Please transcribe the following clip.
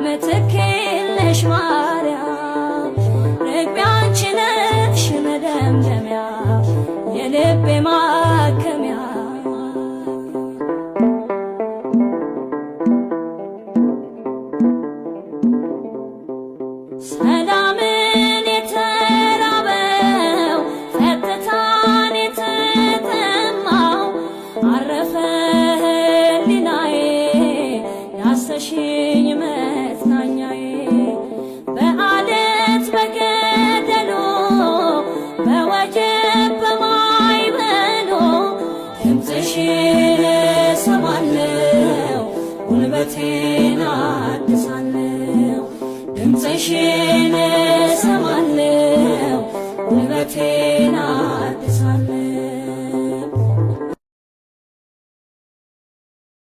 ምትኬለሽ ማርያም ርግቤ አንቺ ነሽ መደምደሚያ የልቤ ማከሚያ ሰላምን የተራበው ጸጥታን የተጠማው አረፈ ሕሊናዬ ዳሰሽኝ መጽናኛዬ በዓለት በገደሉ በወጀብ በማዕበሉ ድምፅሽን እሰማለሁ ጉልበቴን አድሳለሁ ድምፅሽን እሰማለሁ ጉልበቴን